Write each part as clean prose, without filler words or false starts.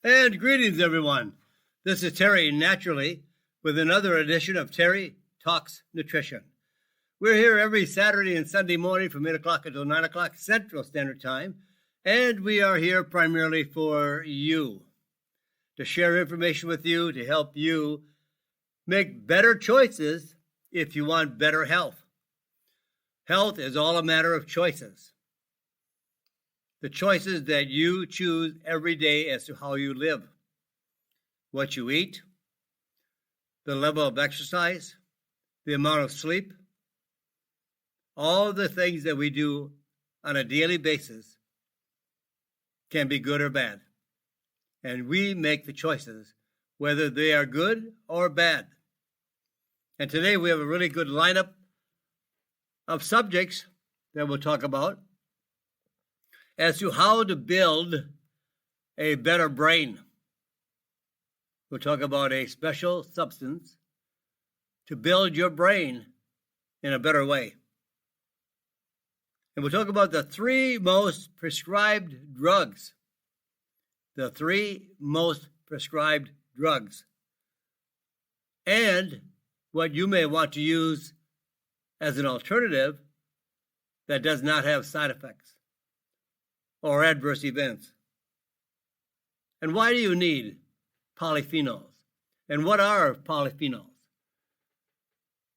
And greetings, everyone. This is Terry Naturally with another edition of Terry Talks Nutrition. We're here every Saturday and Sunday morning from 8 o'clock until 9 o'clock Central Standard Time, and we are here primarily for you, to share information with you, to help you make better choices if you want better health. Health is all a matter of choices. The choices that you choose every day as to how you live, what you eat, the level of exercise, the amount of sleep, all the things that we do on a daily basis can be good or bad. And we make the choices whether they are good or bad. And today we have a really good lineup of subjects that we'll talk about as to how to build a better brain. We'll talk about a special substance to build your brain in a better way. And we'll talk about the 3 most prescribed drugs. The 3 most prescribed drugs. And what you may want to use as an alternative that does not have side effects or adverse events. And why do you need polyphenols? And what are polyphenols?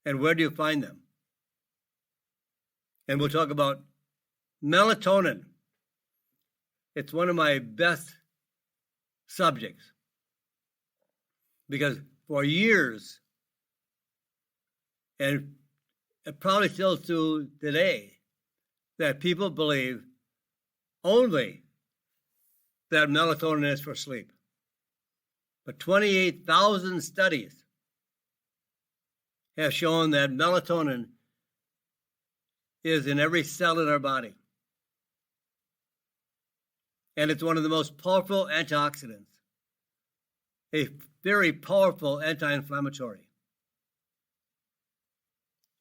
And where do you find them? And we'll talk about melatonin. It's one of my best subjects because for years, and it probably still to today, that people believe only that melatonin is for sleep. But 28,000 studies have shown that melatonin is in every cell in our body. And it's one of the most powerful antioxidants, a very powerful anti-inflammatory,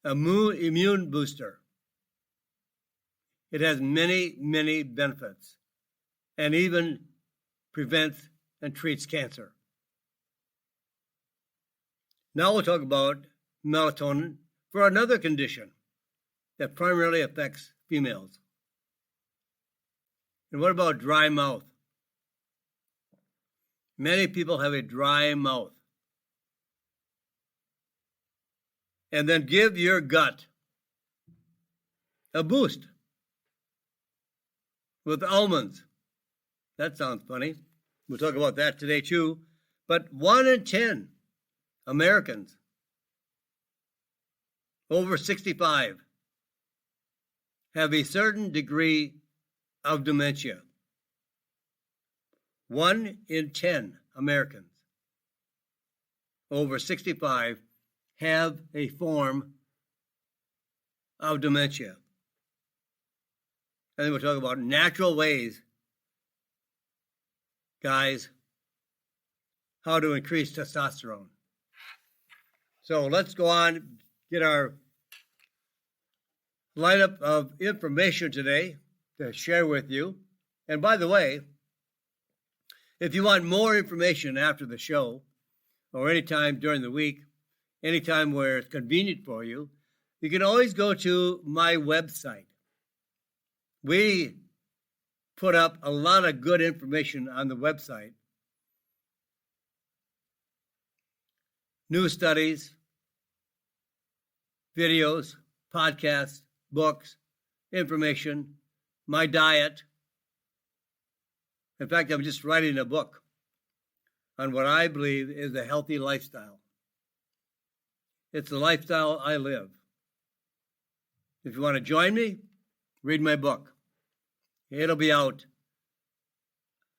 immune booster. It has many, many benefits and even prevents and treats cancer. Now we'll talk about melatonin for another condition that primarily affects females. And what about dry mouth? Many people have a dry mouth. And then give your gut a boost with almonds. That sounds funny. We'll talk about that today too. But 1 in 10 Americans over 65 have a certain degree of dementia. 1 in 10 Americans over 65 have a form of dementia. And then we'll talk about natural ways, guys, how to increase testosterone. So let's go on, get our lineup of information today to share with you. And by the way, if you want more information after the show or anytime during the week, anytime where it's convenient for you, you can always go to my website. We put up a lot of good information on the website. New studies, videos, podcasts, books, information, my diet. In fact, I'm just writing a book on what I believe is a healthy lifestyle. It's the lifestyle I live. If you want to join me, read my book. It'll be out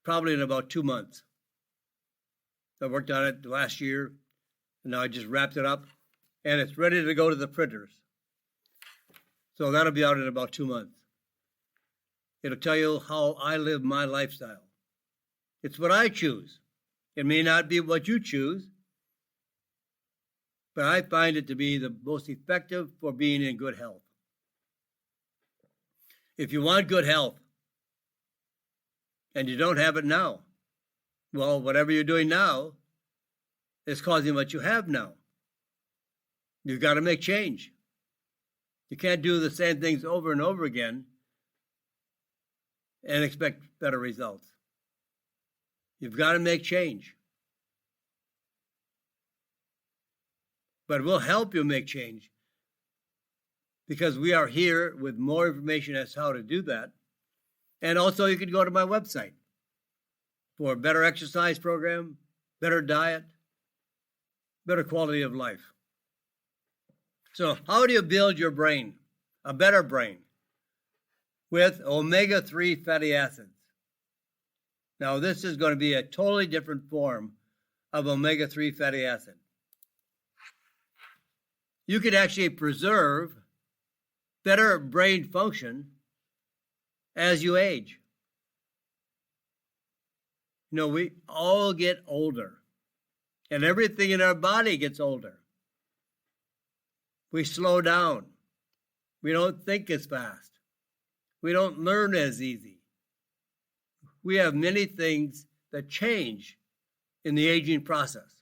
probably in about 2 months. I worked on it last year, and now I just wrapped it up, and it's ready to go to the printers. So that'll be out in about 2 months. It'll tell you how I live my lifestyle. It's what I choose. It may not be what you choose, but I find it to be the most effective for being in good health. If you want good health, and you don't have it now, Well, whatever you're doing now is causing what you have now. You've got to make change. You can't do the same things over and over again and expect better results. You've got to make change. But we'll help you make change because we are here with more information as to how to do that. And also you can go to my website for a better exercise program, better diet, better quality of life. So how do you build your brain, a better brain, with omega-3 fatty acids? Now this is going to be a totally different form of omega-3 fatty acid. You could actually preserve better brain function as you age. You know, we all get older, and everything in our body gets older. We slow down. We don't think as fast. We don't learn as easy. We have many things that change in the aging process.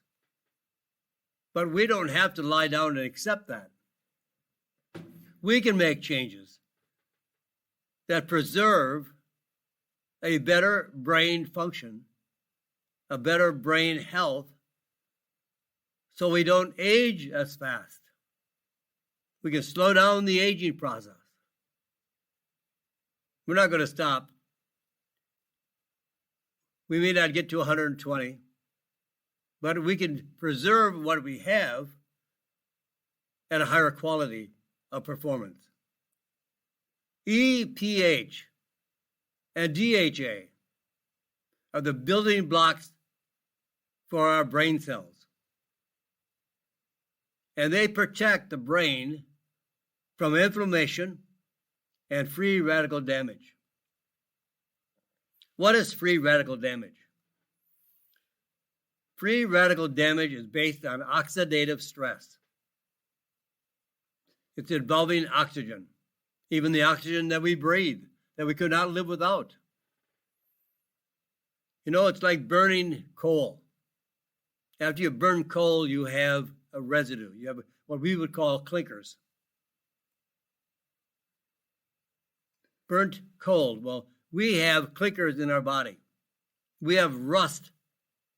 But we don't have to lie down and accept that. We can make changes that preserve a better brain function, a better brain health, so we don't age as fast. We can slow down the aging process. We're not going to stop. We may not get to 120, but we can preserve what we have at a higher quality of performance. EPH and DHA are the building blocks for our brain cells. And they protect the brain from inflammation and free radical damage. What is free radical damage? Free radical damage is based on oxidative stress. It's involving oxygen, even the oxygen that we breathe, that we could not live without. You know, it's like burning coal. After you burn coal, you have a residue. You have what we would call clinkers. Burnt coal. Well, we have clinkers in our body. We have rust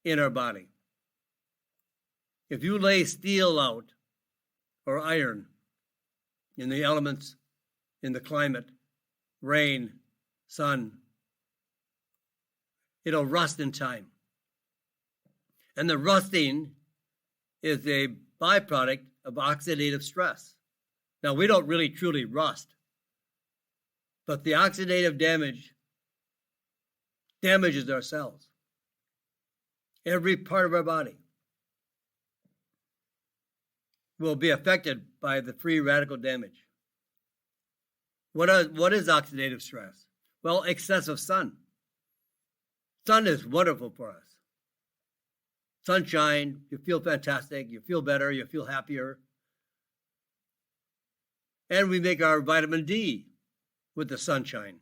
in our body. If you lay steel out or iron in the elements, in the climate, rain, sun, it'll rust in time. And the rusting is a byproduct of oxidative stress. Now, we don't really truly rust, but the oxidative damage damages our cells, every part of our body will be affected by the free radical damage. What is oxidative stress? Well, excessive sun. Sun is wonderful for us. Sunshine, you feel fantastic, you feel better, you feel happier. And we make our vitamin D with the sunshine.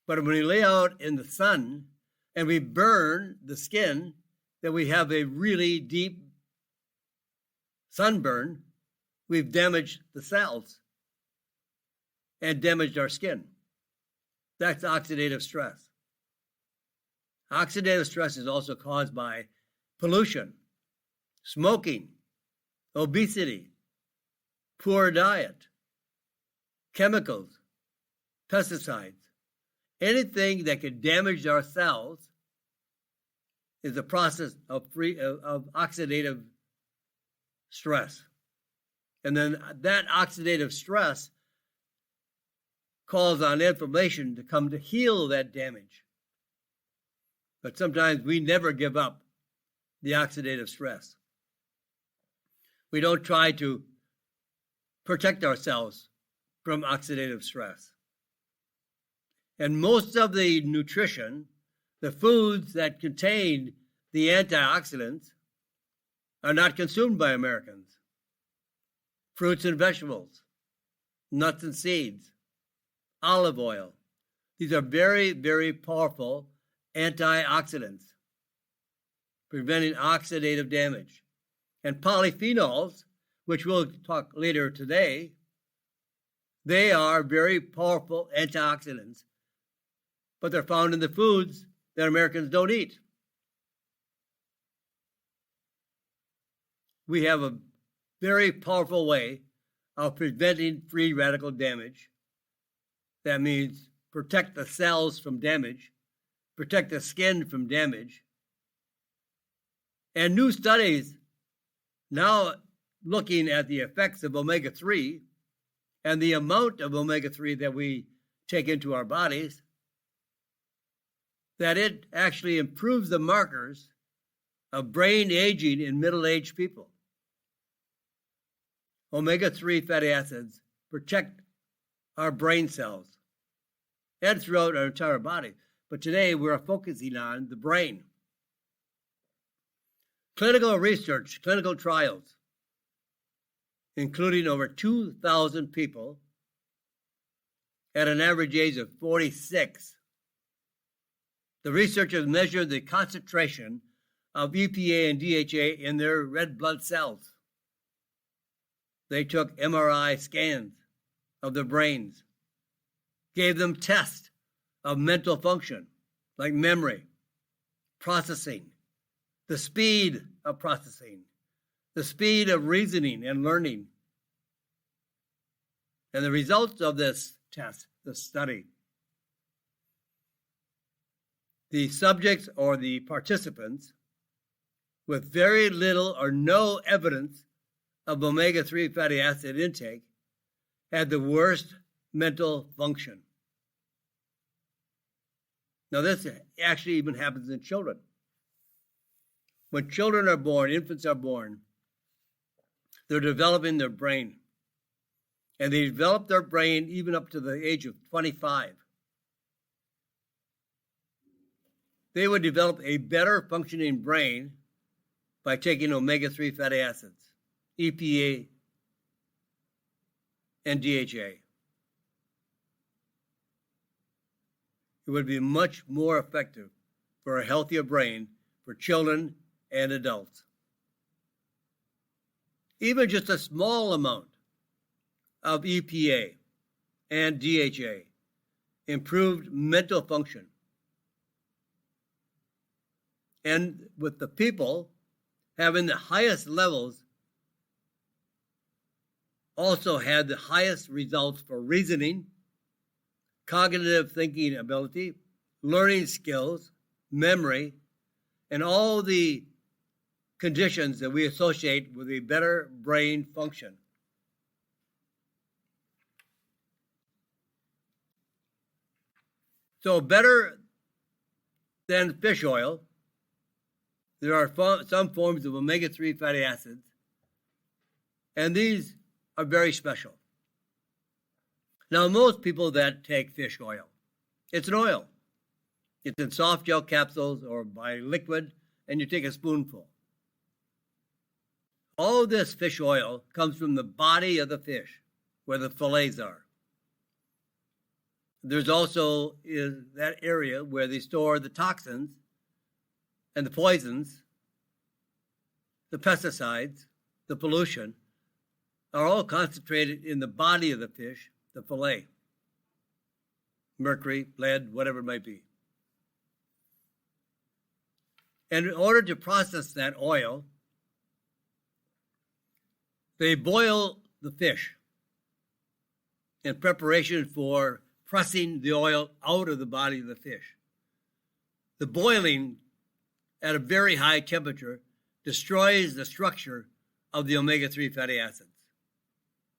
But when we lay out in the sun and we burn the skin, then we have a really deep sunburn. We've damaged the cells and damaged our skin. That's oxidative stress. Oxidative stress is also caused by pollution, smoking, obesity, poor diet, chemicals, pesticides. Anything that can damage our cells is a process of oxidative stress. And then that oxidative stress calls on inflammation to come to heal that damage. But sometimes we never give up the oxidative stress. We don't try to protect ourselves from oxidative stress. And most of the nutrition, the foods that contain the antioxidants, are not consumed by Americans. Fruits and vegetables, nuts and seeds, olive oil. These are very, very powerful antioxidants, preventing oxidative damage. And polyphenols, which we'll talk later today, they are very powerful antioxidants, but they're found in the foods that Americans don't eat. We have a very powerful way of preventing free radical damage. That means protect the cells from damage, protect the skin from damage. And new studies now looking at the effects of omega-3 and the amount of omega-3 that we take into our bodies, that it actually improves the markers of brain aging in middle-aged people. Omega-3 fatty acids protect our brain cells and throughout our entire body. But today we're focusing on the brain. Clinical research, clinical trials, including over 2,000 people at an average age of 46. The researchers measured the concentration of EPA and DHA in their red blood cells. They took MRI scans of their brains, gave them tests of mental function, like memory, processing, the speed of processing, the speed of reasoning and learning. And the results of this test, the study, the subjects or the participants with very little or no evidence of omega-3 fatty acid intake had the worst mental function. Now, this actually even happens in children. When children are born, infants are born, they're developing their brain. And they develop their brain even up to the age of 25. They would develop a better functioning brain by taking omega-3 fatty acids, EPA, and DHA. It would be much more effective for a healthier brain for children and adults. Even just a small amount of EPA and DHA improved mental function. And with the people having the highest levels, also had the highest results for reasoning, cognitive thinking ability, learning skills, memory, and all the conditions that we associate with a better brain function. So better than fish oil, there are some forms of omega-3 fatty acids, and these are very special. Now, most people that take fish oil, it's an oil. It's in soft gel capsules or by liquid, and you take a spoonful. All this fish oil comes from the body of the fish, where the fillets are. There's also that area where they store the toxins and the poisons, the pesticides, the pollution, are all concentrated in the body of the fish, the fillet. Mercury, lead, whatever it might be. And in order to process that oil, they boil the fish in preparation for pressing the oil out of the body of the fish. The boiling at a very high temperature destroys the structure of the omega-3 fatty acids.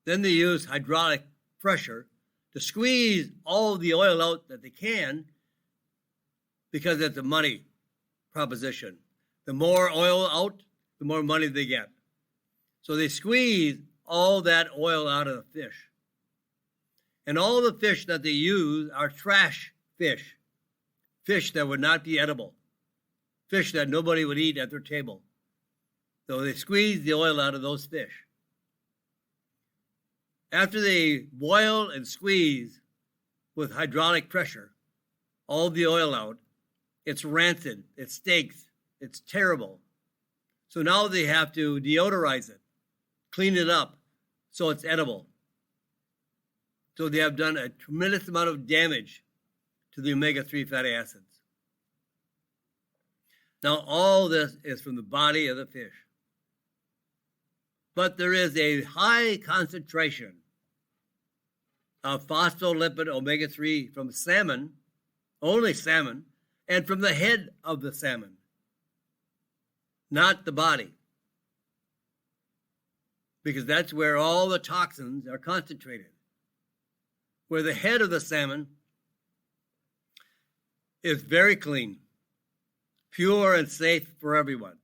Then they use hydraulic pressure to squeeze all the oil out that they can, because it's a money proposition. The more oil out, the more money they get. So they squeeze all that oil out of the fish. And all the fish that they use are trash fish, fish that would not be edible, fish that nobody would eat at their table. So they squeeze the oil out of those fish. After they boil and squeeze with hydraulic pressure all the oil out, It's rancid. It stinks. It's terrible. So now they have to deodorize it, clean it up so it's edible. So they have done a tremendous amount of damage to the omega-3 fatty acids. Now, all this is from the body of the fish. But there is a high concentration of phospholipid omega-3 from salmon, only salmon, and from the head of the salmon, not the body, because that's where all the toxins are concentrated, where the head of the salmon is very clean, pure and safe for everyone,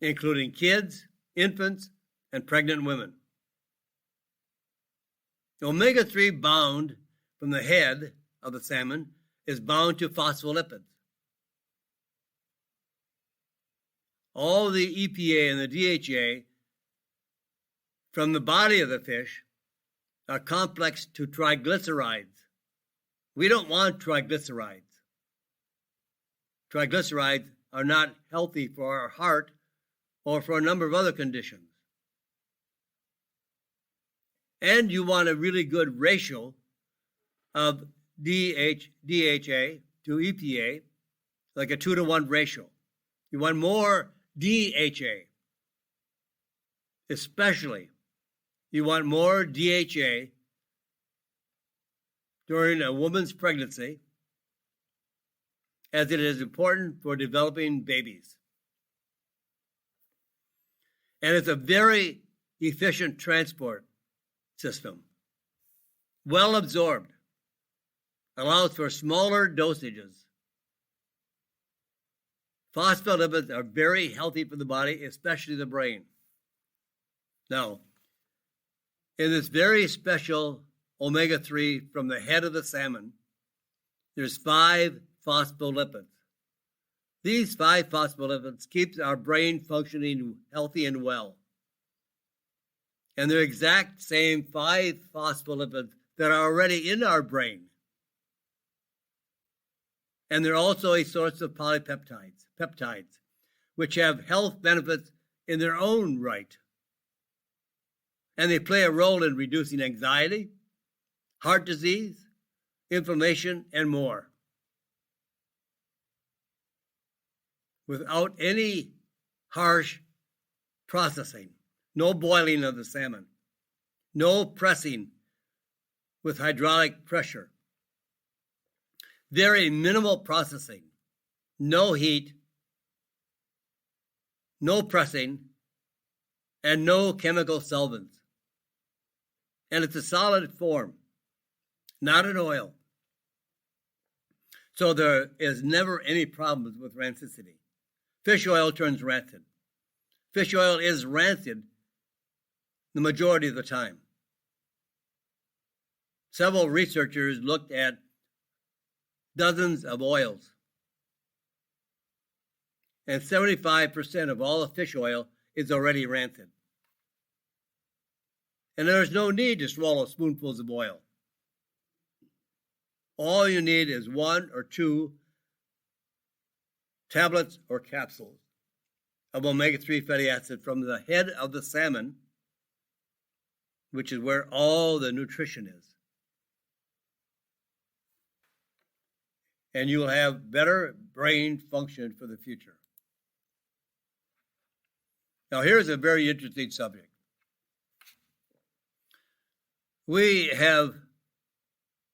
including kids, infants, and pregnant women. Omega-3 bound from the head of the salmon is bound to phospholipids. All the EPA and the DHA from the body of the fish are complex to triglycerides. We don't want triglycerides. Triglycerides are not healthy for our heart or for a number of other conditions. And you want a really good ratio of DHA to EPA, like a 2-to-1 ratio. You want more DHA. Especially, you want more DHA during a woman's pregnancy, as it is important for developing babies. And it's a very efficient transport system, well absorbed, allows for smaller dosages. Phospholipids are very healthy for the body, especially the brain. Now, in this very special omega-3 from the head of the salmon, there's 5 phospholipids. These 5 phospholipids keep our brain functioning healthy and well. And they're exact same 5 phospholipids that are already in our brain. And they're also a source of peptides, which have health benefits in their own right. And they play a role in reducing anxiety, heart disease, inflammation, and more. Without any harsh processing, no boiling of the salmon, no pressing with hydraulic pressure, very minimal processing, no heat, no pressing, and no chemical solvents. And it's a solid form, not an oil. So there is never any problems with rancidity. Fish oil turns rancid. Fish oil is rancid the majority of the time. Several researchers looked at dozens of oils, and 75% of all the fish oil is already rancid. And there's no need to swallow spoonfuls of oil. All you need is 1 or 2 tablets or capsules of omega-3 fatty acid from the head of the salmon, which is where all the nutrition is. And you will have better brain function for the future. Now, here's a very interesting subject. We have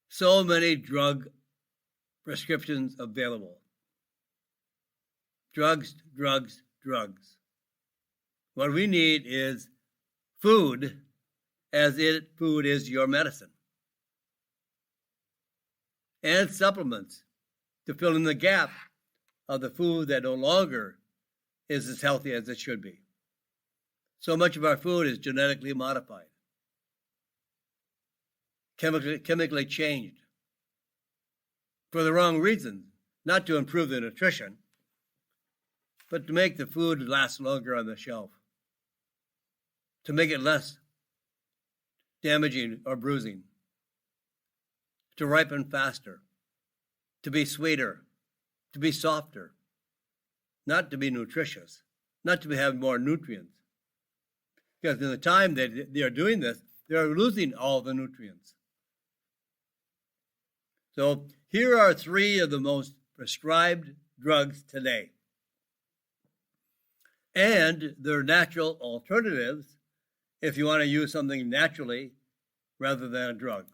so many drug prescriptions available. Drugs, drugs, drugs. What we need is food, as food is your medicine. And supplements to fill in the gap of the food that no longer is as healthy as it should be. So much of our food is genetically modified, chemically changed for the wrong reasons, not to improve the nutrition, but to make the food last longer on the shelf, to make it less damaging or bruising, to ripen faster, to be sweeter, to be softer, not to be nutritious, not to have more nutrients. Because in the time that they are doing this, they're losing all the nutrients. So here are 3 of the most prescribed drugs today. And they're natural alternatives if you want to use something naturally rather than a drug.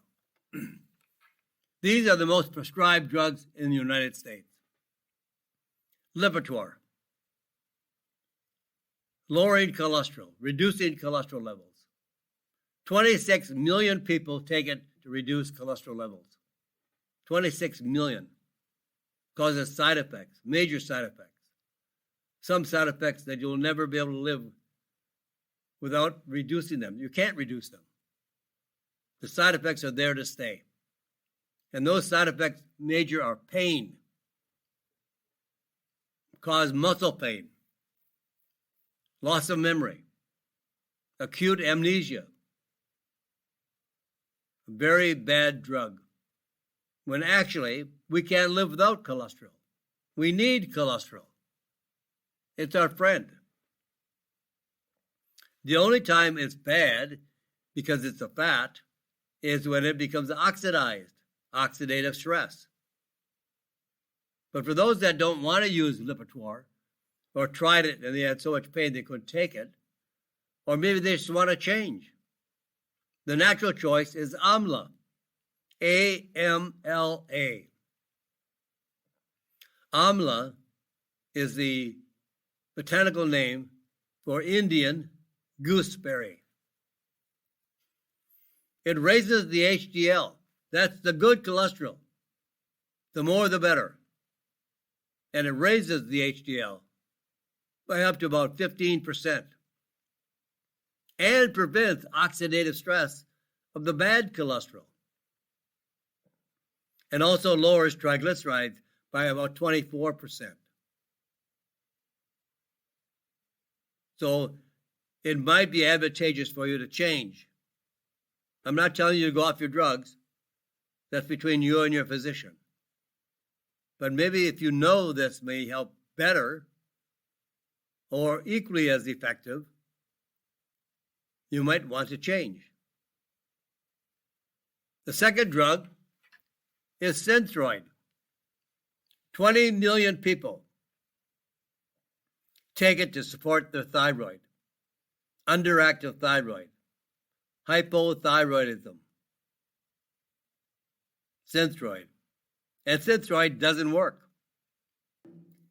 These are the most prescribed drugs in the United States. Lipitor, lowering cholesterol, reducing cholesterol levels. 26 million people take it to reduce cholesterol levels. 26 million. Causes side effects, major side effects. Some side effects that you'll never be able to live without reducing them. You can't reduce them. The side effects are there to stay. And those side effects major are pain, cause muscle pain, loss of memory, acute amnesia, a very bad drug. When actually, we can't live without cholesterol. We need cholesterol. It's our friend. The only time it's bad, because it's a fat, is when it becomes oxidized, oxidative stress. But for those that don't want to use Lipitor, or tried it and they had so much pain they couldn't take it, or maybe they just want to change, the natural choice is AMLA, A-M-L-A. AMLA is the botanical name for Indian gooseberry. It raises the HDL. That's the good cholesterol. The more, the better. And it raises the HDL by up to about 15%. And prevents oxidative stress of the bad cholesterol. And also lowers triglycerides by about 24%. So it might be advantageous for you to change. I'm not telling you to go off your drugs. That's between you and your physician. But maybe if you know this may help better or equally as effective, you might want to change. The second drug is Synthroid. 20 million people take it to support their thyroid, underactive thyroid, hypothyroidism. Synthroid. And Synthroid doesn't work.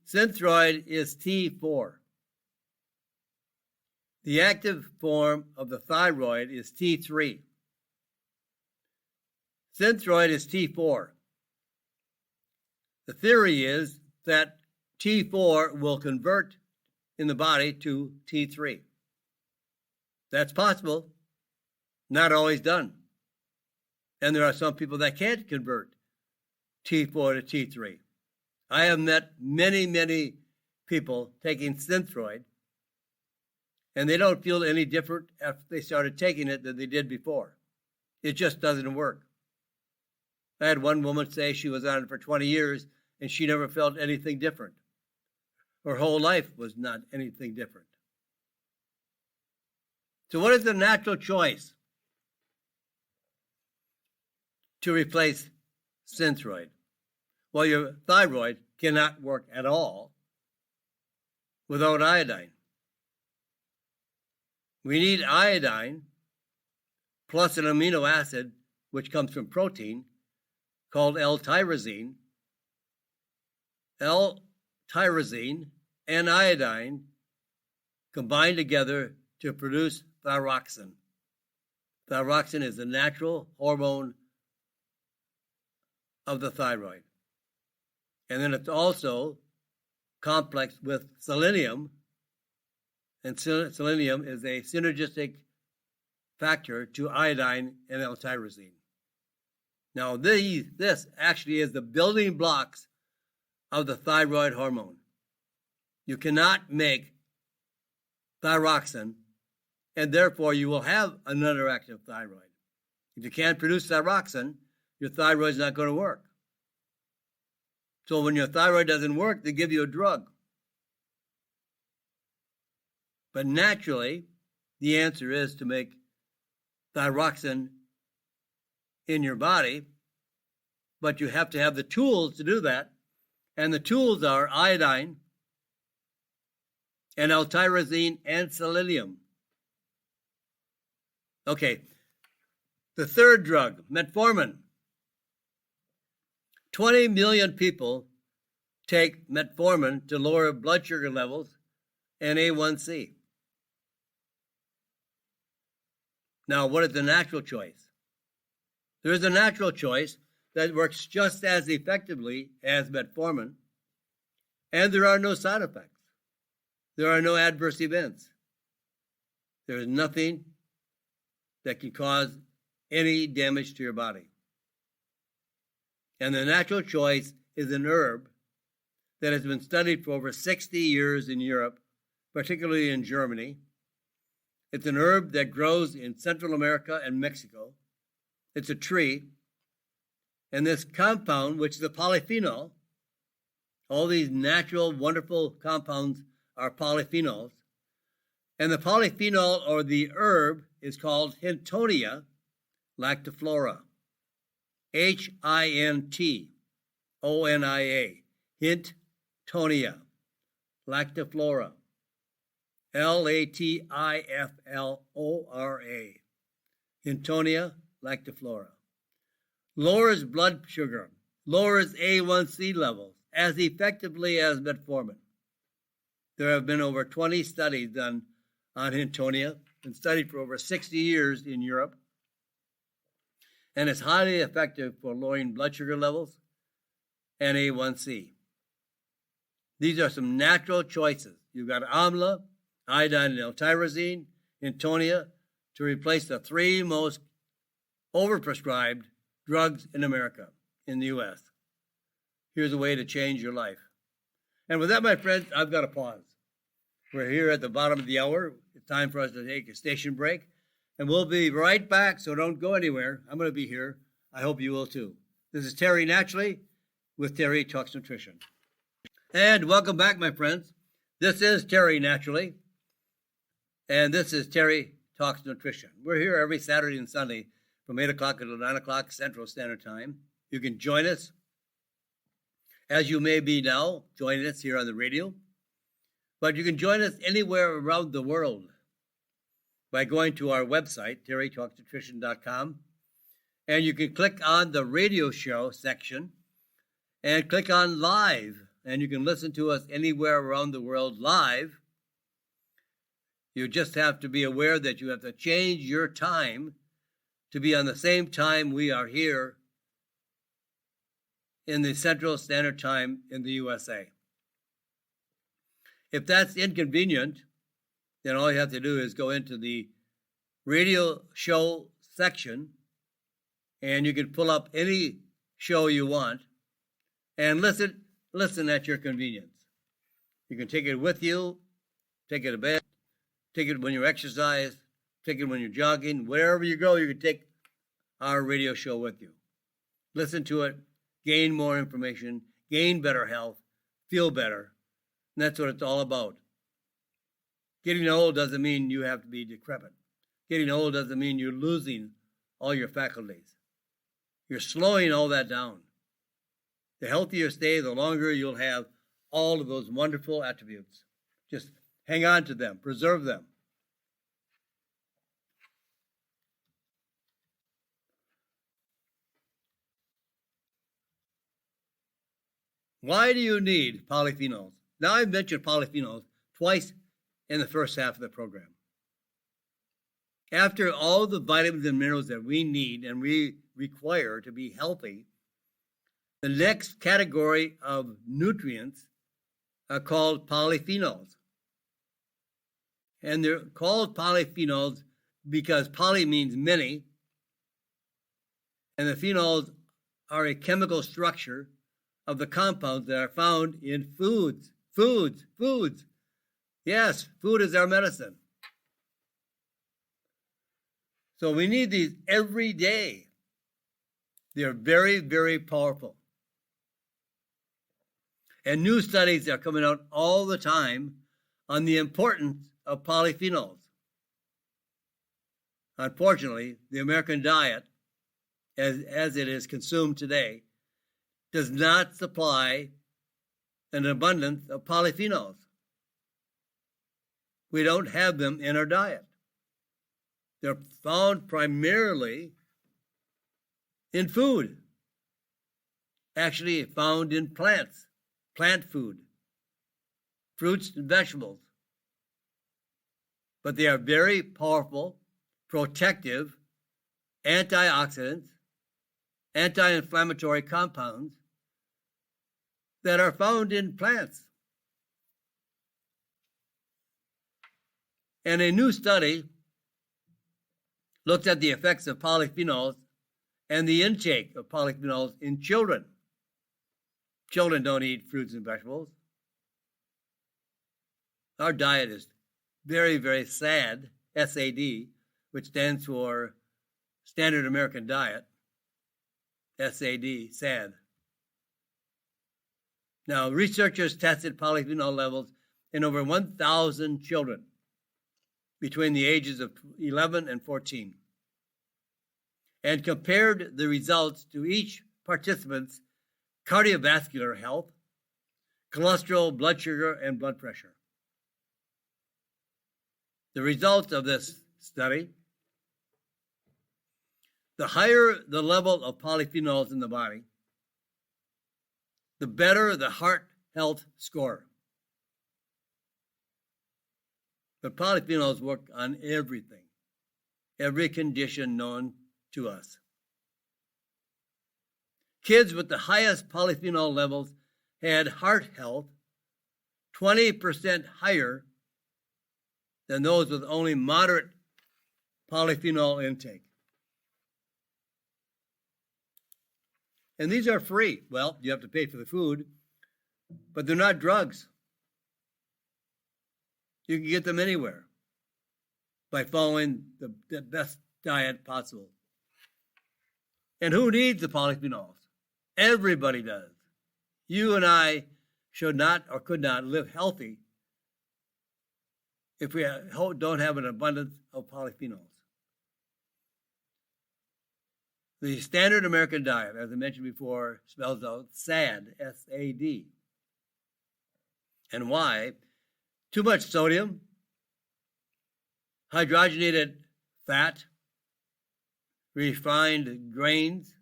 Synthroid is T4. The active form of the thyroid is T3. Synthroid is T4. The theory is that T4 will convert in the body to T3. That's possible, not always done. And there are some people that can't convert T4 to T3. I have met many, many people taking Synthroid, and they don't feel any different after they started taking it than they did before. It just doesn't work. I had one woman say she was on it for 20 years, and she never felt anything different. Her whole life was not anything different. So what is the natural choice to replace Synthroid? Well, your thyroid cannot work at all without iodine. We need iodine plus an amino acid, which comes from protein, called L-tyrosine. L-tyrosine and iodine combine together to produce thyroxine. Thyroxine is the natural hormone of the thyroid. And then it's also complex with selenium, and selenium is a synergistic factor to iodine and L-tyrosine. Now, this actually is the building blocks of the thyroid hormone. You cannot make thyroxine, and therefore you will have an underactive thyroid. If you can't produce thyroxine, your thyroid is not going to work. So when your thyroid doesn't work, they give you a drug. But naturally, the answer is to make thyroxine in your body, but you have to have the tools to do that. And the tools are iodine and L-tyrosine and selenium. Okay, the third drug, metformin. 20 million people take metformin to lower blood sugar levels and A1C. Now, what is the natural choice? There is a natural choice that works just as effectively as metformin, and there are no side effects. There are no adverse events. There is nothing that can cause any damage to your body. And the natural choice is an herb that has been studied for over 60 years in Europe, particularly in Germany. It's an herb that grows in Central America and Mexico. It's a tree. And this compound, which is a polyphenol, all these natural, wonderful compounds are polyphenols. And the polyphenol or the herb is called Hintonia lactiflora. Hintonia. Hintonia lactiflora. Latiflora. Hintonia lactiflora. Lowers blood sugar, lowers A1C levels as effectively as metformin. There have been over 20 studies done on Hintonia and studied for over 60 years in Europe. And it's highly effective for lowering blood sugar levels and A1C. These are some natural choices. You've got amla, iodine and L-tyrosine, Hintonia to replace the three most overprescribed drugs in America, in the U.S. Here's a way to change your life. And with that, my friends, I've got to pause. We're here at the bottom of the hour. It's time for us to take a station break. And we'll be right back, so don't go anywhere. I'm going to be here. I hope you will too. This is Terry Naturally with Terry Talks Nutrition. And welcome back, my friends. This is Terry Naturally, and this is Terry Talks Nutrition. We're here every Saturday and Sunday from 8 o'clock until 9 o'clock Central Standard Time. You can join us, as you may be now, joining us here on the radio. But you can join us anywhere around the world by going to our website, terrytalksnutrition.com, and you can click on the radio show section and click on live, and you can listen to us anywhere around the world live. You just have to be aware that you have to change your time to be on the same time we are here in the Central Standard Time in the USA. If that's inconvenient, then all you have to do is go into the radio show section, and you can pull up any show you want and listen at your convenience. You can take it with you, take it to bed, take it when you exercise, take it when you're jogging. Wherever you go, you can take our radio show with you. Listen to it, gain more information, gain better health, feel better. And that's what it's all about. Getting old doesn't mean you have to be decrepit. Getting old doesn't mean you're losing all your faculties. You're slowing all that down. The healthier you stay, the longer you'll have all of those wonderful attributes. Just hang on to them, preserve them. Why do you need polyphenols? Now, I've mentioned polyphenols twice in the first half of the program. After all the vitamins and minerals that we need and we require to be healthy, the next category of nutrients are called polyphenols. And they're called polyphenols because poly means many, and the phenols are a chemical structure of the compounds that are found in foods. Foods. Yes, food is our medicine. So we need these every day. They're very, very powerful. And new studies are coming out all the time on the importance of polyphenols. Unfortunately, the American diet, as it is consumed today, does not supply an abundance of polyphenols. We don't have them in our diet. They're found primarily in food, actually found in plants, plant food, fruits and vegetables. But they are very powerful, protective, antioxidants, anti-inflammatory compounds that are found in plants. And a new study looked at the effects of polyphenols and the intake of polyphenols in children. Children don't eat fruits and vegetables. Our diet is very, very SAD, SAD, which stands for Standard American Diet, SAD, SAD. Now, researchers tested polyphenol levels in over 1,000 children between the ages of 11 and 14 and compared the results to each participant's cardiovascular health, cholesterol, blood sugar, and blood pressure. The results of this study: the higher the level of polyphenols in the body, the better the heart health score. But polyphenols work on everything, every condition known to us. Kids with the highest polyphenol levels had heart health 20% higher than those with only moderate polyphenol intake. And these are free. Well, you have to pay for the food, but they're not drugs. You can get them anywhere by following the best diet possible. And who needs the polyphenols? Everybody does. You and I should not or could not live healthy if we don't have an abundance of polyphenols. The Standard American Diet, as I mentioned before, spells out SAD, S-A-D. And why? Too much sodium, hydrogenated fat, refined grains,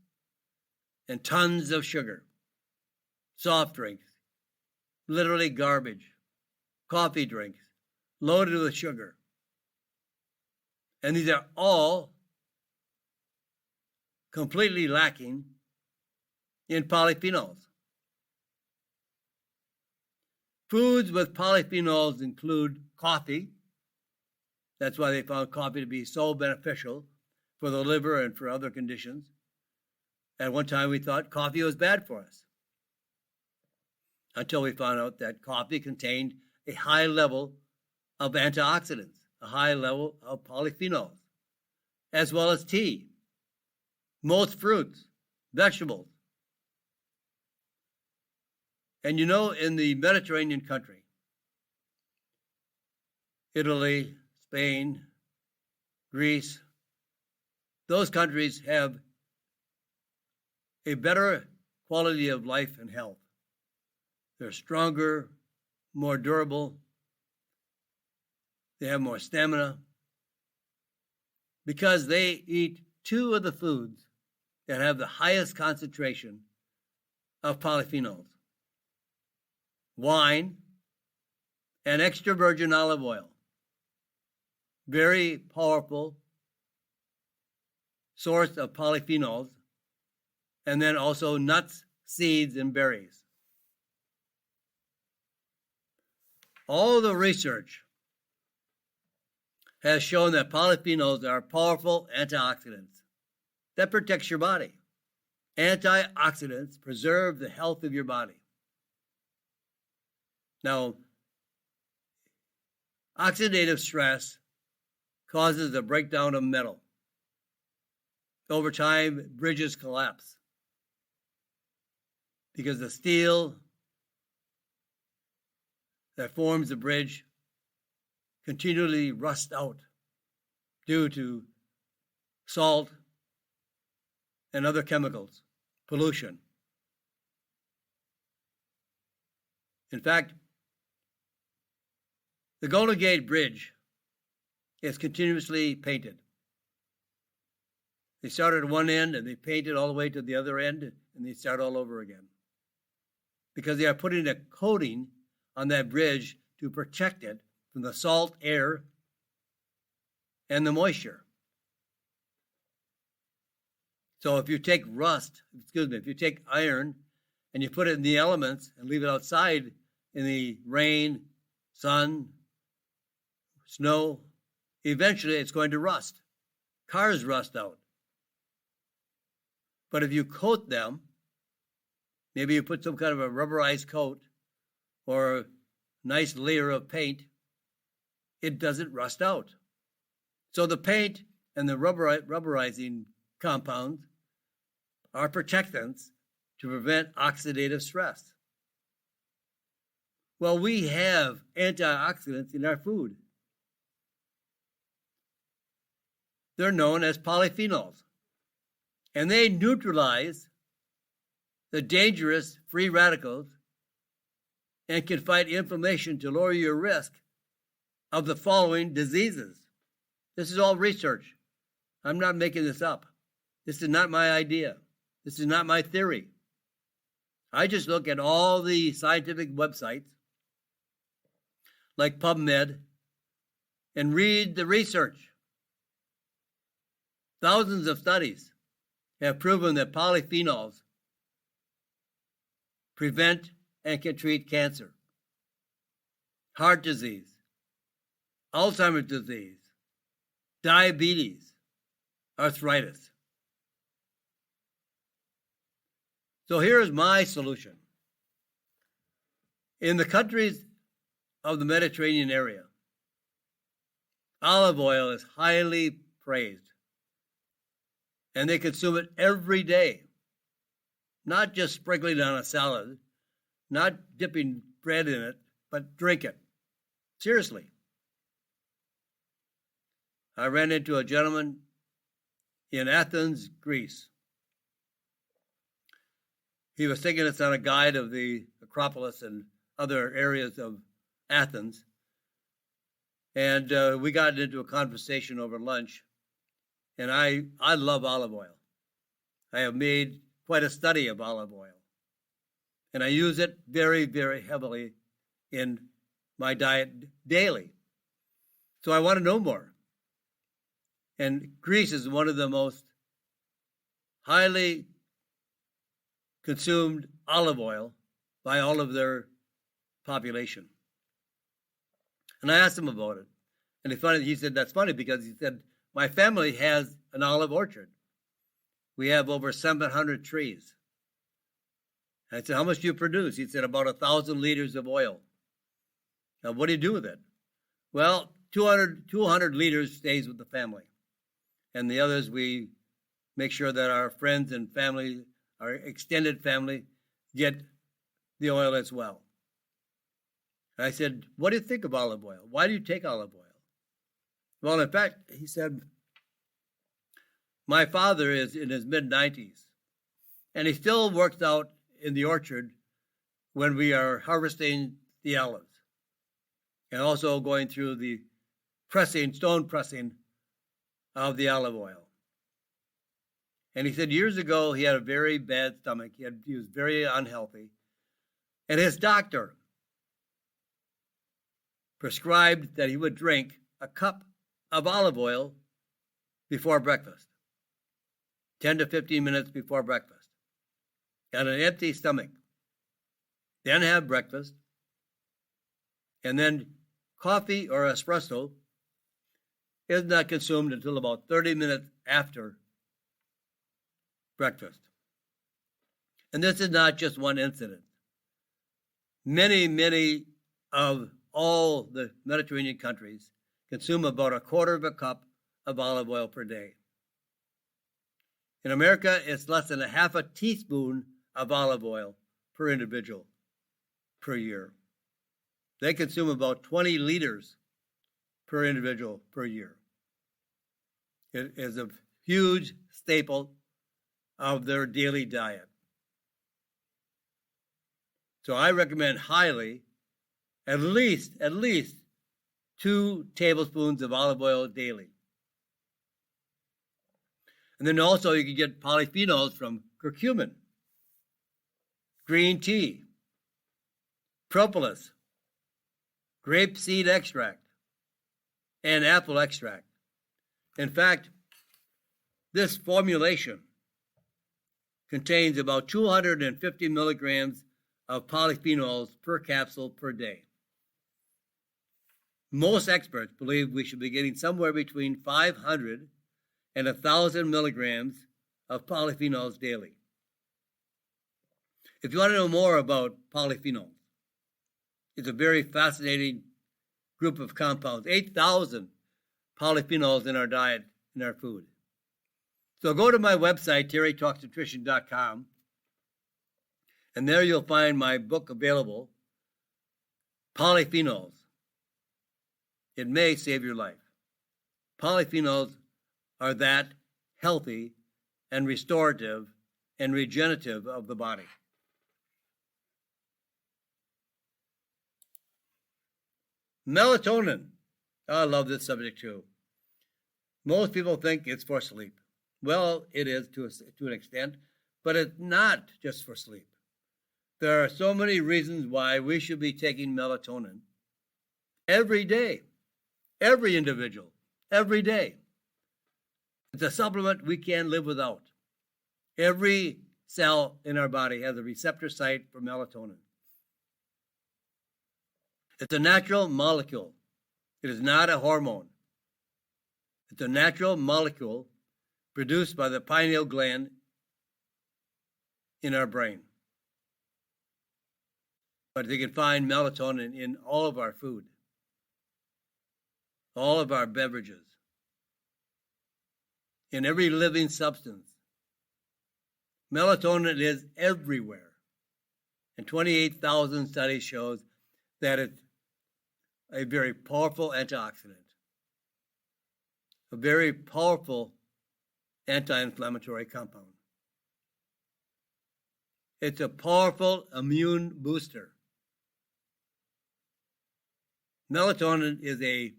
and tons of sugar. Soft drinks, literally garbage. Coffee drinks, loaded with sugar. And these are all completely lacking in polyphenols. Foods with polyphenols include coffee. That's why they found coffee to be so beneficial for the liver and for other conditions. At one time, we thought coffee was bad for us, until we found out that coffee contained a high level of antioxidants, a high level of polyphenols, as well as tea, most fruits, vegetables. And you know, in the Mediterranean country, Italy, Spain, Greece, those countries have a better quality of life and health. They're stronger, more durable. They have more stamina because they eat two of the foods that have the highest concentration of polyphenols: wine and extra virgin olive oil. Very powerful source of polyphenols. And then also nuts, seeds, and berries. All the research has shown that polyphenols are powerful antioxidants that protects your body. Antioxidants preserve the health of your body. Now, oxidative stress causes the breakdown of metal. Over time, bridges collapse because the steel that forms the bridge continually rust out due to salt and other chemicals, pollution. In fact, the Golden Gate Bridge is continuously painted. They start at one end and they paint it all the way to the other end, and they start all over again. Because they are putting a coating on that bridge to protect it from the salt air and the moisture. So if you take if you take iron and you put it in the elements and leave it outside in the rain, sun, snow, eventually it's going to rust. Cars rust out. But if you coat them, maybe you put some kind of a rubberized coat or a nice layer of paint, it doesn't rust out. So the paint and the rubberizing compounds are protectants to prevent oxidative stress. Well, we have antioxidants in our food. They're known as polyphenols, and they neutralize the dangerous free radicals and can fight inflammation to lower your risk of the following diseases. This is all research. I'm not making this up. This is not my idea. This is not my theory. I just look at all the scientific websites like PubMed and read the research. Thousands of studies have proven that polyphenols prevent and can treat cancer, heart disease, Alzheimer's disease, diabetes, arthritis. So here's my solution. In the countries of the Mediterranean area, olive oil is highly praised, and they consume it every day, not just sprinkling it on a salad, not dipping bread in it, but drink it. Seriously. I ran into a gentleman in Athens, Greece. He was taking us on a guide of the Acropolis and other areas of Athens. And we got into a conversation over lunch. And I love olive oil. I have made quite a study of olive oil. And I use it very, very heavily in my diet daily. So I want to know more. And Greece is one of the most highly consumed olive oil by all of their population. And I asked him about it. And he said, that's funny, because he said, my family has an olive orchard. We have over 700 trees. And I said, how much do you produce? He said, about 1,000 liters of oil. Now, what do you do with it? Well, 200 liters stays with the family. And the others, we make sure that our friends and family, our extended family, get the oil as well. And I said, what do you think of olive oil? Why do you take olive oil? Well, in fact, he said, my father is in his mid-90s, and he still works out in the orchard when we are harvesting the olives, and also going through the stone pressing of the olive oil. And he said years ago he had a very bad stomach. He was very unhealthy. And his doctor prescribed that he would drink a cup of olive oil before breakfast, 10 to 15 minutes before breakfast, on an empty stomach. Then have breakfast, and then coffee or espresso is not consumed until about 30 minutes after breakfast. And this is not just one incident. Many of all the Mediterranean countries consume about a quarter of a cup of olive oil per day. In America, it's less than a half a teaspoon of olive oil per individual per year. They consume about 20 liters per individual per year. It is a huge staple of their daily diet. So I recommend highly at least 2 tablespoons of olive oil daily. And then also you can get polyphenols from curcumin, green tea, propolis, grape seed extract, and apple extract. In fact, this formulation contains about 250 milligrams of polyphenols per capsule per day. Most experts believe we should be getting somewhere between 500 and 1,000 milligrams of polyphenols daily. If you want to know more about polyphenols, it's a very fascinating group of compounds, 8,000 polyphenols in our diet, in our food. So go to my website, terrytalksnutrition.com, and there you'll find my book available, Polyphenols. It may save your life. Polyphenols are that healthy and restorative and regenerative of the body. Melatonin. I love this subject too. Most people think it's for sleep. Well, it is to an extent, but it's not just for sleep. There are so many reasons why we should be taking melatonin every day. Every individual, every day. It's a supplement we can't live without. Every cell in our body has a receptor site for melatonin. It's a natural molecule. It is not a hormone. It's a natural molecule produced by the pineal gland in our brain. But you can find melatonin in all of our food, all of our beverages, in every living substance. Melatonin is everywhere. And 28,000 studies shows that it's a very powerful antioxidant, a very powerful anti-inflammatory compound. It's a powerful immune booster. Melatonin is a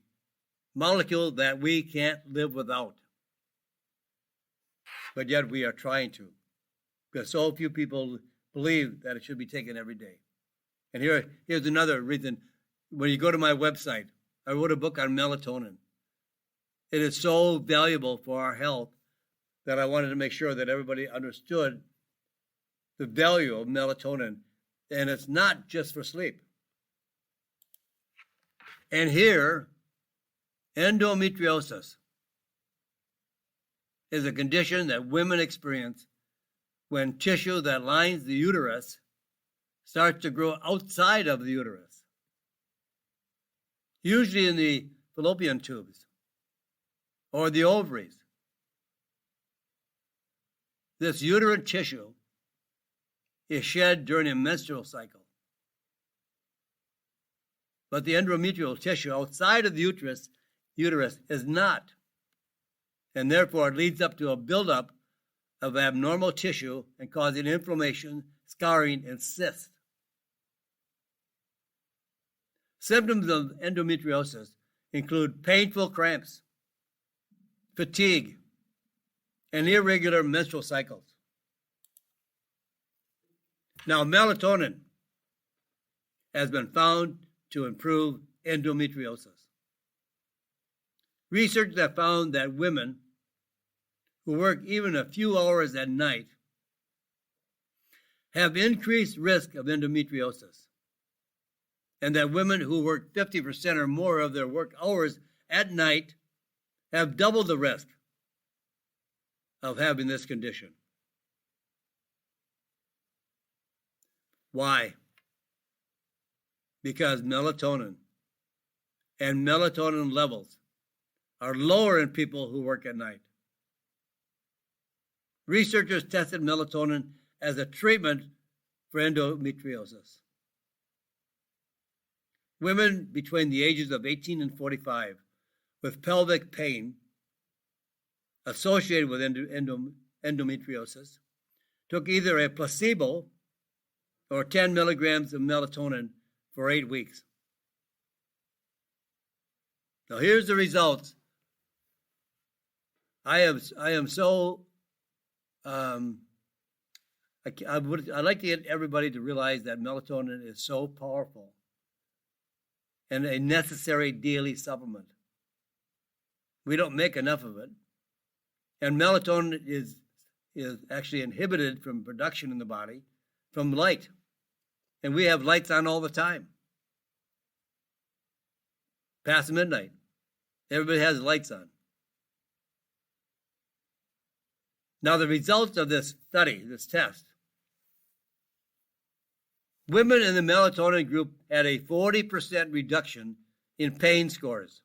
molecule that we can't live without. But yet we are trying to, because so few people believe that it should be taken every day. And here's another reason. When you go to my website, I wrote a book on melatonin. It is so valuable for our health that I wanted to make sure that everybody understood the value of melatonin. And it's not just for sleep. And here, endometriosis is a condition that women experience when tissue that lines the uterus starts to grow outside of the uterus, usually in the fallopian tubes or the ovaries. This uterine tissue is shed during a menstrual cycle. But the endometrial tissue outside of the uterus is not. And therefore it leads up to a buildup of abnormal tissue and causing inflammation, scarring, and cysts. Symptoms of endometriosis include painful cramps, fatigue, and irregular menstrual cycles. Now, melatonin has been found to improve endometriosis. Research that found that women who work even a few hours at night have increased risk of endometriosis, and that women who work 50% or more of their work hours at night have double the risk of having this condition. Why? Because melatonin and melatonin levels are lower in people who work at night. Researchers tested melatonin as a treatment for endometriosis. Women between the ages of 18 and 45 with pelvic pain associated with endometriosis took either a placebo or 10 milligrams of melatonin for 8 weeks. Now here's the results. I'd like to get everybody to realize that melatonin is so powerful and a necessary daily supplement. We don't make enough of it. And melatonin is actually inhibited from production in the body from light. And we have lights on all the time. Past midnight, everybody has lights on. Now, the results of this study, this test, women in the melatonin group had a 40% reduction in pain scores,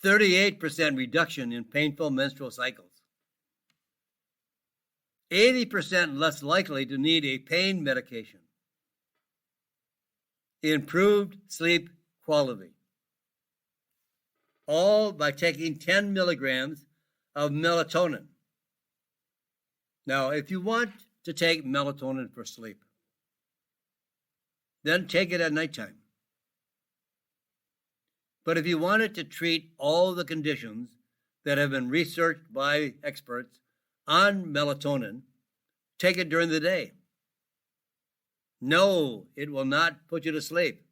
38% reduction in painful menstrual cycles, 80% less likely to need a pain medication, improved sleep quality, all by taking 10 milligrams of melatonin. Now, if you want to take melatonin for sleep, then take it at nighttime. But if you want it to treat all the conditions that have been researched by experts on melatonin, take it during the day. No, it will not put you to sleep.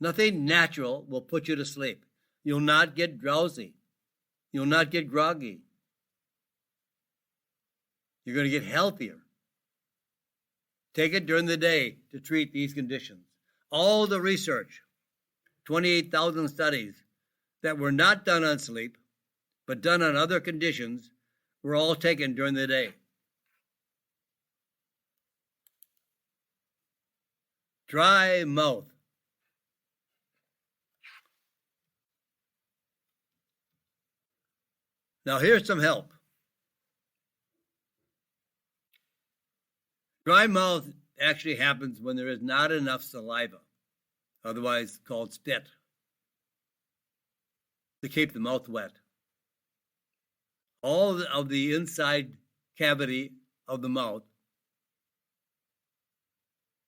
Nothing natural will put you to sleep. You'll not get drowsy. You'll not get groggy. You're going to get healthier. Take it during the day to treat these conditions. All the research, 28,000 studies that were not done on sleep, but done on other conditions, were all taken during the day. Dry mouth. Now here's some help. Dry mouth actually happens when there is not enough saliva, otherwise called spit, to keep the mouth wet. All of the inside cavity of the mouth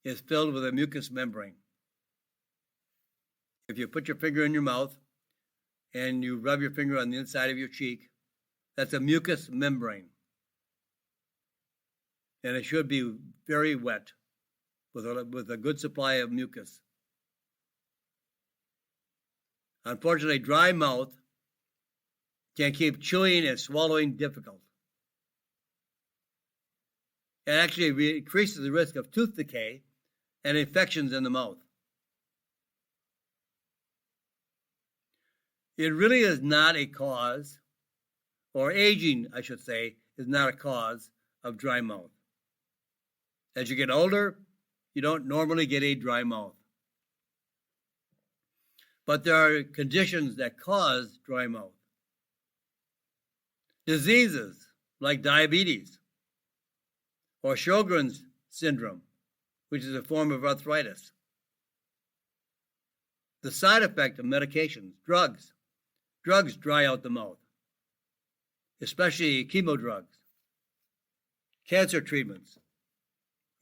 is filled with a mucous membrane. If you put your finger in your mouth and you rub your finger on the inside of your cheek, that's a mucous membrane. And it should be very wet with a good supply of mucus. Unfortunately, dry mouth can keep chewing and swallowing difficult. It actually increases the risk of tooth decay and infections in the mouth. It really is not a cause, or aging, I should say, is not a cause of dry mouth. As you get older, you don't normally get a dry mouth. But there are conditions that cause dry mouth. Diseases like diabetes or Sjogren's syndrome, which is a form of arthritis. The side effect of medications, drugs. Drugs dry out the mouth, especially chemo drugs, cancer treatments,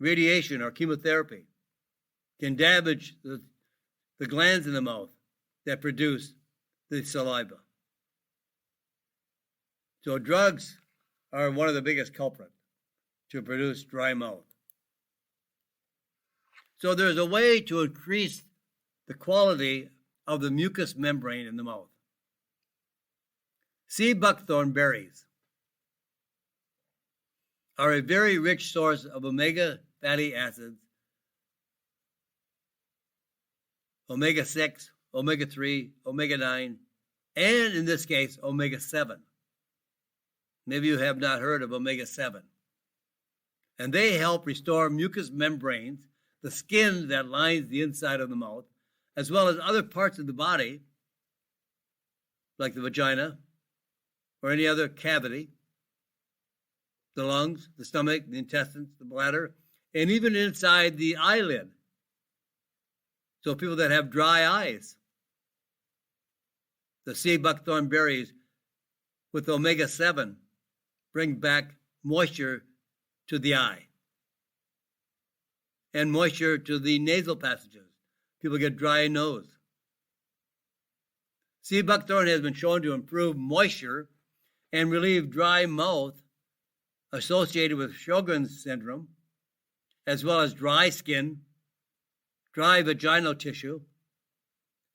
radiation or chemotherapy can damage the glands in the mouth that produce the saliva. So drugs are one of the biggest culprits to produce dry mouth. So there's a way to increase the quality of the mucous membrane in the mouth. Sea buckthorn berries are a very rich source of omega fatty acids, omega-6, omega-3, omega-9, and in this case, omega-7. Maybe you have not heard of omega-7. And they help restore mucous membranes, the skin that lines the inside of the mouth, as well as other parts of the body, like the vagina or any other cavity, the lungs, the stomach, the intestines, the bladder, and even inside the eyelid. So people that have dry eyes, the sea buckthorn berries with omega-7 bring back moisture to the eye and moisture to the nasal passages. People get dry nose. Sea buckthorn has been shown to improve moisture and relieve dry mouth associated with Sjogren's syndrome, as well as dry skin, dry vaginal tissue,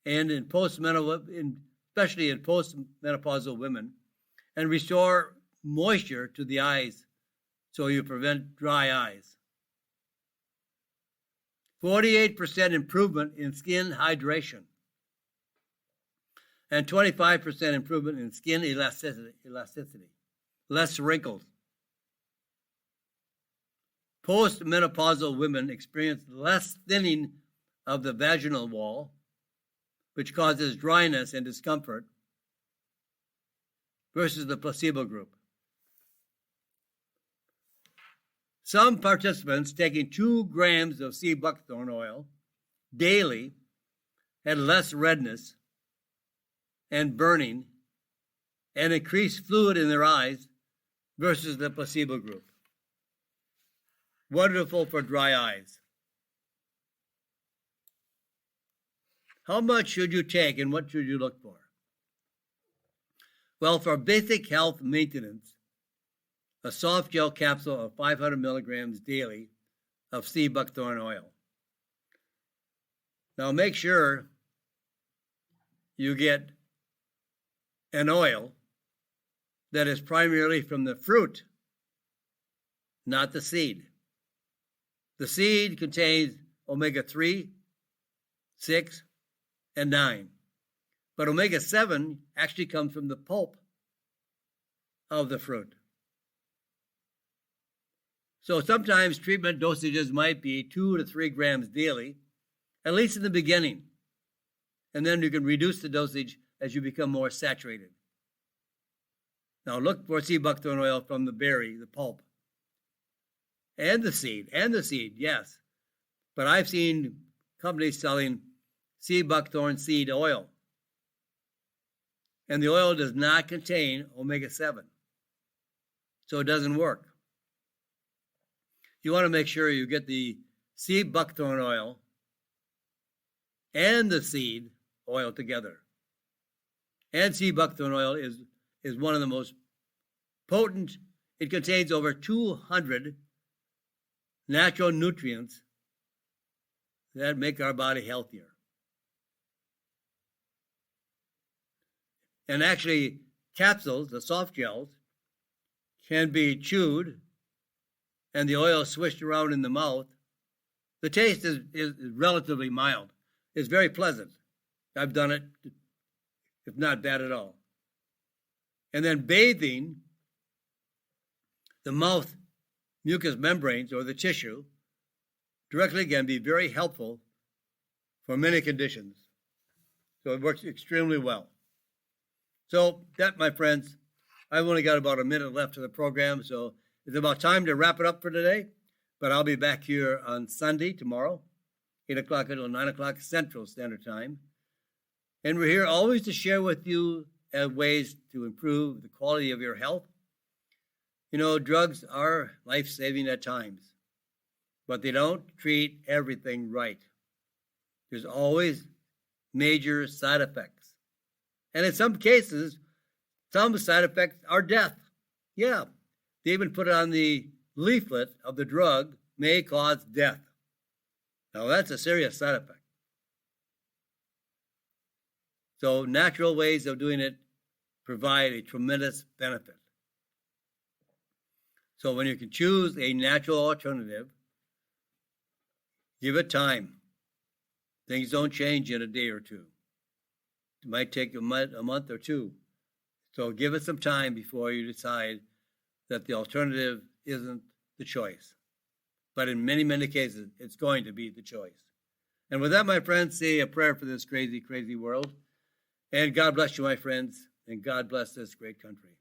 and especially in postmenopausal women, and restore moisture to the eyes so you prevent dry eyes. 48% improvement in skin hydration, and 25% improvement in skin elasticity, less wrinkles. Postmenopausal women experience less thinning of the vaginal wall, which causes dryness and discomfort, versus the placebo group. Some participants taking 2 grams of sea buckthorn oil daily had less redness and burning and increased fluid in their eyes versus the placebo group. Wonderful for dry eyes. How much should you take and what should you look for? Well, for basic health maintenance, a soft gel capsule of 500 milligrams daily of sea buckthorn oil. Now make sure you get an oil that is primarily from the fruit, not the seed. The seed contains omega-3, 6, and 9. But omega-7 actually comes from the pulp of the fruit. So sometimes treatment dosages might be 2 to 3 grams daily, at least in the beginning. And then you can reduce the dosage as you become more saturated. Now look for sea buckthorn oil from the berry, the pulp. And the seed, yes. But I've seen companies selling sea buckthorn seed oil. And the oil does not contain omega-7. So it doesn't work. You want to make sure you get the sea buckthorn oil and the seed oil together. And sea buckthorn oil is one of the most potent. It contains over 200 natural nutrients that make our body healthier. And actually, capsules, the soft gels, can be chewed and the oil swished around in the mouth. The taste is relatively mild. It's very pleasant. I've done it. It's not bad at all. And then bathing the mouth mucous membranes or the tissue directly can be very helpful for many conditions. So it works extremely well. So that, my friends, I've only got about a minute left of the program, so it's about time to wrap it up for today. But I'll be back here on Sunday, tomorrow, 8 o'clock until 9 o'clock Central Standard Time. And we're here always to share with you ways to improve the quality of your health. You know, drugs are life-saving at times, but they don't treat everything right. There's always major side effects. And in some cases, some side effects are death. Yeah, they even put it on the leaflet of the drug, may cause death. Now, that's a serious side effect. So natural ways of doing it provide a tremendous benefit. So when you can choose a natural alternative, give it time. Things don't change in a day or two. It might take a month or two. So give it some time before you decide that the alternative isn't the choice. But in many, many cases, it's going to be the choice. And with that, my friends, say a prayer for this crazy, crazy world. And God bless you, my friends, and God bless this great country.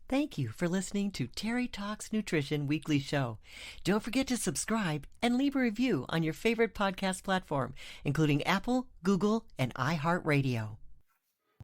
Thank you for listening to Terry Talks Nutrition Weekly Show. Don't forget to subscribe and leave a review on your favorite podcast platform, including Apple, Google, and iHeartRadio.